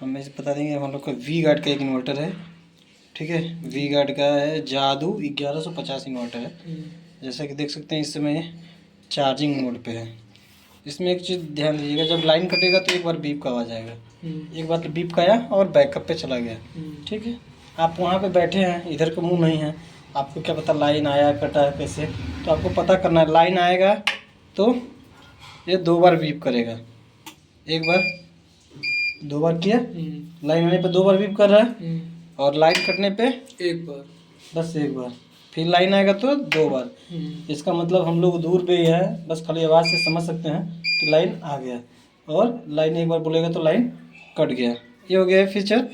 हम इसे बता देंगे। हम लोग का वी गार्ड का एक इन्वर्टर है, ठीक है। वी गार्ड का है जादू 1150 इन्वर्टर है। जैसा कि देख सकते हैं इस समय चार्जिंग मोड पे है। इसमें एक चीज़ ध्यान दीजिएगा, जब लाइन कटेगा तो एक बार बीप का आवाज़ आएगा। एक बार तो बीप का आया और बैकअप पे चला गया, ठीक है। आप वहाँ पे बैठे हैं, इधर का मुंह नहीं है, आपको क्या पता लाइन आया कटा कैसे, तो आपको पता करना है। लाइन आएगा तो ये 2 बार बीप करेगा। एक बार, 2 बार किया, लाइन आने पे 2 बार बीप कर रहा है, और लाइन कटने पे एक बार, बस एक बार। फिर लाइन आएगा तो 2 बार। इसका मतलब हम लोग दूर पे ही है, बस खाली आवाज़ से समझ सकते हैं कि लाइन आ गया, और लाइन एक बार बोलेगा तो लाइन कट गया। ये हो गया है फीचर।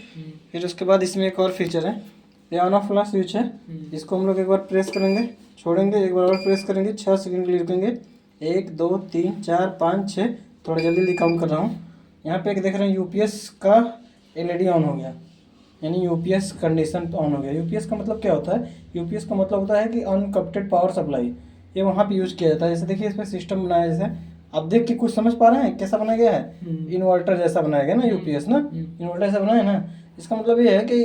फिर उसके बाद इसमें एक और फीचर है, ये ऑन ऑफ वाला स्विच है। इसको हम लोग एक बार प्रेस करेंगे, छोड़ेंगे, एक बार और प्रेस करेंगे, 6 सेकंड के लिए रुकेंगे। 1 2 3 4 5 6, थोड़ा जल्दी जल्दी काउंट कर रहा हूँ। यहाँ पे एक देख रहे हैं यूपीएस का एलईडी ऑन हो गया, यानी यूपीएस कंडीशन ऑन हो गया। यूपीएस का मतलब क्या होता है? यूपीएस का मतलब होता है कि अनकप्टेड पावर सप्लाई। ये वहाँ पे यूज़ किया जाता है। जैसे देखिए इसमें सिस्टम बनाया है, जैसे आप देख के कुछ समझ पा रहे हैं कैसा बनाया गया है? इन्वर्टर जैसा बनाया गया ना, यूपीएस ना, इन्वर्टर जैसा बनाया है ना। इसका मतलब ये है कि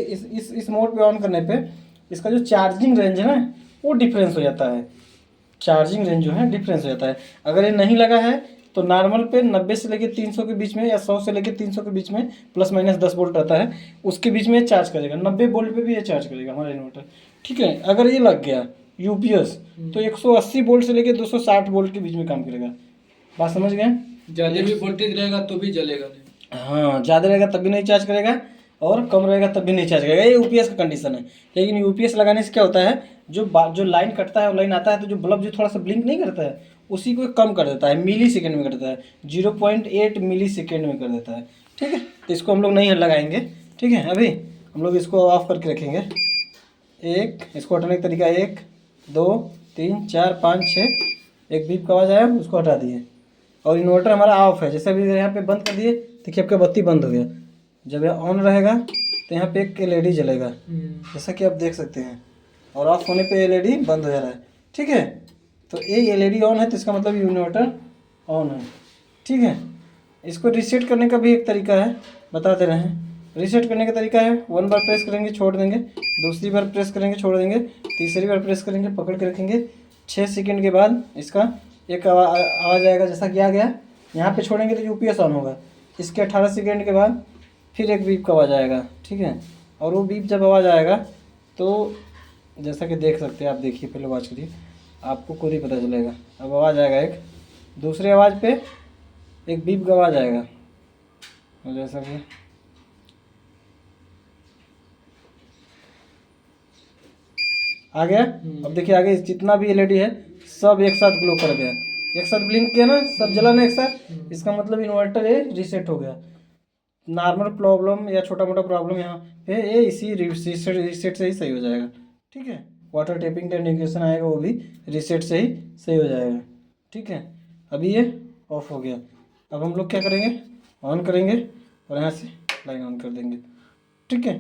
इस मोड पे ऑन करने पे इसका जो चार्जिंग रेंज है ना, वो डिफरेंस हो जाता है। चार्जिंग रेंज जो है डिफरेंस हो जाता है। अगर ये नहीं लगा है तो नॉर्मल पे 90 से लेकर 300 के बीच में, या 100 से लेकर 300 के बीच में, प्लस माइनस 10 वोल्ट रहता है, उसके बीच में चार्ज करेगा। 90 वोल्ट पे भी ये चार्ज करेगा हमारा इन्वर्टर, ठीक है। अगर ये लग गया यूपीएस तो 180 वोल्ट से लेकर 260 वोल्ट के बीच में काम करेगा। बात समझ गए? ज़्यादा भी वोल्टेज रहेगा तो भी जलेगा नहीं। हाँ, ज़्यादा रहेगा तब भी नहीं चार्ज करेगा, और कम रहेगा तब भी नहीं चार्ज करेगा। ये यूपीएस का कंडीशन है। लेकिन यूपीएस लगाने से क्या होता है, जो लाइन कटता है और लाइन आता है तो जो बल्ब जो थोड़ा सा ब्लिंक नहीं करता है, उसी को कम कर देता है, मिली सेकेंड में कर देता है, 0.8 मिली सेकेंड में कर देता है, ठीक है। तो इसको हम लोग नहीं लगाएंगे, ठीक है। अभी हम लोग इसको ऑफ करके रखेंगे। इसको हटाने का तरीका 1 2 3 4 5 6, एक बीप का आवाज़ आया, उसको हटा दिए, और इन्वर्टर हमारा ऑफ है। जैसे अभी यहाँ पे बंद कर दिए, देखिए आपका बत्ती बंद हो गया। जब यह ऑन रहेगा तो यहाँ पे एक एलईडी जलेगा, जैसा कि आप देख सकते हैं, और ऑफ होने पे एलईडी बंद हो जा रहा है, ठीक है। तो ये एलईडी ऑन है तो इसका मतलब इन्वर्टर ऑन है, ठीक है। इसको रीसेट करने का भी एक तरीका है, बता दे रहे हैं। रीसेट करने का तरीका है, 1 बार प्रेस करेंगे छोड़ देंगे, दूसरी बार प्रेस करेंगे छोड़ देंगे, तीसरी बार प्रेस करेंगे पकड़ के रखेंगे। 6 सेकंड के बाद इसका एक आवाज़ आएगा जैसा कि आ गया। यहाँ पे छोड़ेंगे तो यूपीएस ऑन होगा। इसके 18 सेकंड के बाद फिर एक बीप का आवाज़ आएगा, ठीक है। और वो बीप जब आवाज़ आएगा तो जैसा कि देख सकते हैं आप, देखिए पहले आवाज़ करिए, आपको खुद ही पता चलेगा। अब आवाज़ आएगा एक, दूसरे आवाज़ पे एक बीप का आवाज़ आएगा, जैसा कि आ गया। अब देखिए आगे जितना भी एलईडी है सब एक साथ ग्लो कर गया, एक साथ ब्लिंक किया ना, सब जला ना एक साथ। इसका मतलब इन्वर्टर ये रीसेट हो गया। नॉर्मल प्रॉब्लम या छोटा मोटा प्रॉब्लम यहाँ पे ये इसी रीसेट से ही सही हो जाएगा, ठीक है। वाटर टैपिंग का इंडिकेशन आएगा, वो भी रीसेट से ही सही हो जाएगा, ठीक है। अभी ये ऑफ हो गया। अब हम लोग क्या करेंगे, ऑन करेंगे और यहाँ से लाइन ऑन कर देंगे, ठीक है।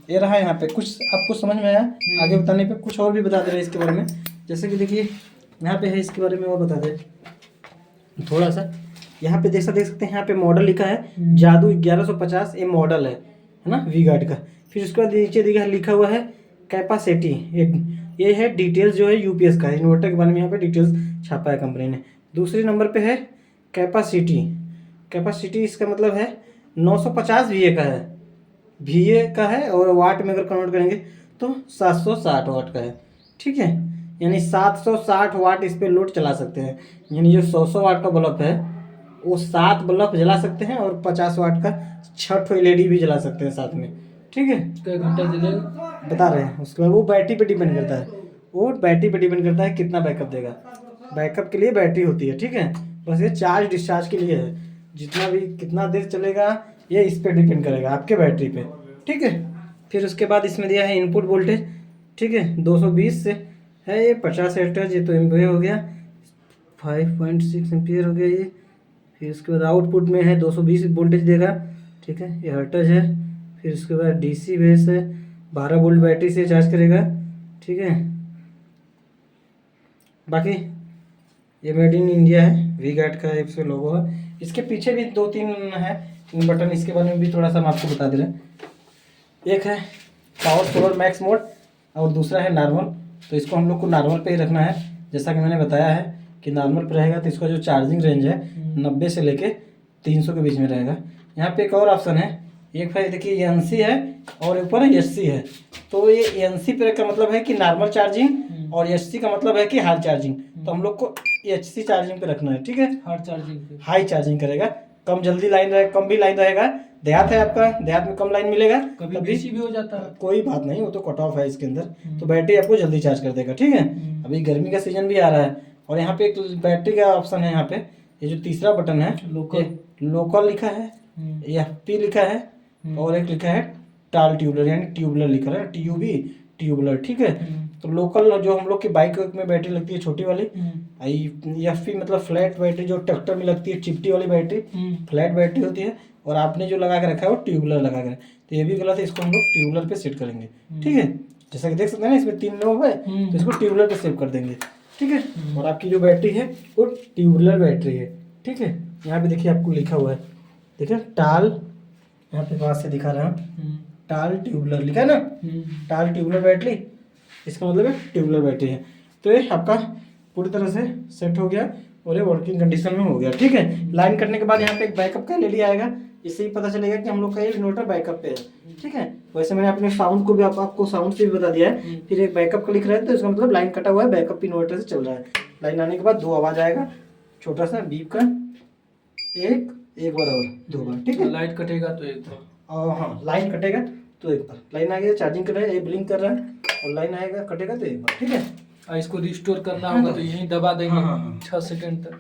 ये रहा। यहाँ पे कुछ आपको समझ में आया? आगे बताने पे कुछ और भी बता दे रहे हैं इसके बारे में। जैसे कि देखिए यहाँ पे है, इसके बारे में और बता दे थोड़ा सा। यहाँ पे देख सकते हैं, यहाँ पे मॉडल लिखा है जादू 1150, ये मॉडल है ना वी गार्ड का। फिर उसके बाद नीचे देखिए लिखा हुआ है कैपेसिटी, ये है डिटेल्स जो है यूपीएस का, इन्वर्टर के बारे में यहाँ पे डिटेल्स छापा है कंपनी ने। दूसरे नंबर पे है कैपेसिटी। कैपेसिटी इसका मतलब है 950 वीए का है, वीए का है, और वाट में अगर कन्वर्ट करेंगे तो 760 वाट का है, ठीक है। यानी 760 वाट इस पर लोड चला सकते हैं। यानी जो 100 वाट का बल्ब है वो 7 बल्ब जला सकते हैं, और 50 वाट का 6 एलईडी भी जला सकते हैं साथ में, ठीक है। कई घंटा जलेगा बता रहे हैं। उसके बाद वो बैटरी पे डिपेंड करता है, वो बैटरी पे डिपेंड करता है कितना बैकअप देगा। बैकअप के लिए बैटरी होती है, ठीक है। बस ये चार्ज डिस्चार्ज के लिए है, जितना भी कितना देर चलेगा ये इस पे डिपेंड करेगा आपके बैटरी पे, ठीक है। फिर उसके बाद इसमें दिया है इनपुट वोल्टेज, ठीक है, 220 से है ये 50 एम्पियर, ये तो एम्पियर हो गया, 5.6 एम्पियर हो गया ये। फिर उसके बाद आउटपुट में है 220 वोल्टेज देगा, ठीक है, ये हर्ट्ज है। फिर उसके बाद डीसी बेस है, 12 वोल्ट बैटरी से चार्ज करेगा, ठीक है। बाकी ये मेड इन इंडिया है, वी गार्ड का एक लोगो है। इसके पीछे भी 2-3 है, इन बटन इसके बारे में भी थोड़ा सा हम आपको बता दे रहे हैं। एक है पावर सोलर मैक्स मोड और दूसरा है नॉर्मल। तो इसको हम लोग को नॉर्मल पे ही रखना है। जैसा कि मैंने बताया है कि नॉर्मल पे रहेगा तो इसका जो चार्जिंग रेंज है 90 से लेके 300 के बीच में रहेगा। यहाँ पे एक और ऑप्शन है, एक भाई देखिए NC है और ऊपर SC है। तो ये NC पे का मतलब है कि नॉर्मल चार्जिंग और SC का मतलब है कि हाई चार्जिंग। तो हम लोग को HC चार्जिंग पे रखना है, ठीक है। हार्ड चार्जिंग पे। हाई चार्जिंग करेगा, कम जल्दी लाइन रहे, कम भी लाइन रहेगा। देहात है आपका, देहात में कम लाइन मिलेगा, कभी तभी बीसी भी हो जाता है। कोई बात नहीं, वो तो कट ऑफ है इसके अंदर। तो बैटरी आपको जल्दी चार्ज कर देगा, ठीक है। अभी गर्मी का सीजन भी आ रहा है और यहाँ पे एक बैटरी का ऑप्शन है। यहाँ पे ये जो तीसरा बटन है लोकल लिखा है, FP लिखा है और एक लिखा है टाल ट्यूबलर, यानी ट्यूबलर लिखा है, TUB ट्यूबलर, ठीक है। तो लोकल जो हम लोग की बाइक में बैटरी लगती है छोटी वाली, FP मतलब फ्लैट बैटरी, जो ट्रैक्टर में लगती है चिपटी वाली बैटरी, फ्लैट बैटरी होती है। और आपने जो लगा के रखा है वो ट्यूबलर लगा के, तो ये भी गलत है, इसको हम लोग ट्यूबलर पे सेट करेंगे, ठीक है। जैसा कि देख सकते हैं ना, इसमें 3 नोब है, तो इसको ट्यूबलर पे सेव कर देंगे, ठीक है। और आपकी जो बैटरी है वो ट्यूबलर बैटरी है, ठीक है। यहाँ पे देखिए आपको लिखा हुआ है, देखिए टाल, यहाँ पे पास से दिखा रहा हूँ, टाल ट्यूबलर लिखा है ना, टाल ट्यूबलर बैटरी, इसका मतलब है ट्यूबलर बैटरी है। तो ये आपका पूरी तरह से सेट हो गया और ये वर्किंग कंडीशन में हो गया, ठीक है। लाइन करने के बाद यहाँ पे एक बैकअप का LED आएगा, इससे ही पता चलेगा कि हम लोग का ये इन्वर्टर बैकअप पे है, ठीक है। वैसे मैंने अपने साउंड को भी आपको साउंड से भी बता दिया है। फिर एक बैकअप का लिख रहा है, तो इसका मतलब लाइन कटा हुआ है, बैकअप इन्वर्टर से चल रहा है। लाइन आने के बाद 2 आवाज आएगा, छोटा सा बीप का, एक बार और 2 बार, ठीक है। लाइट कटेगा तो एक बार, और हाँ, लाइन कटेगा तो एक बार, लाइन आ गया चार्जिंग कर रहा है, ये ब्लिंक कर रहा है, और लाइन आएगा कटेगा तो एक बार, ठीक है। और इसको रिस्टोर करना होगा तो यहीं दबा देंगे 6 सेकंड तक।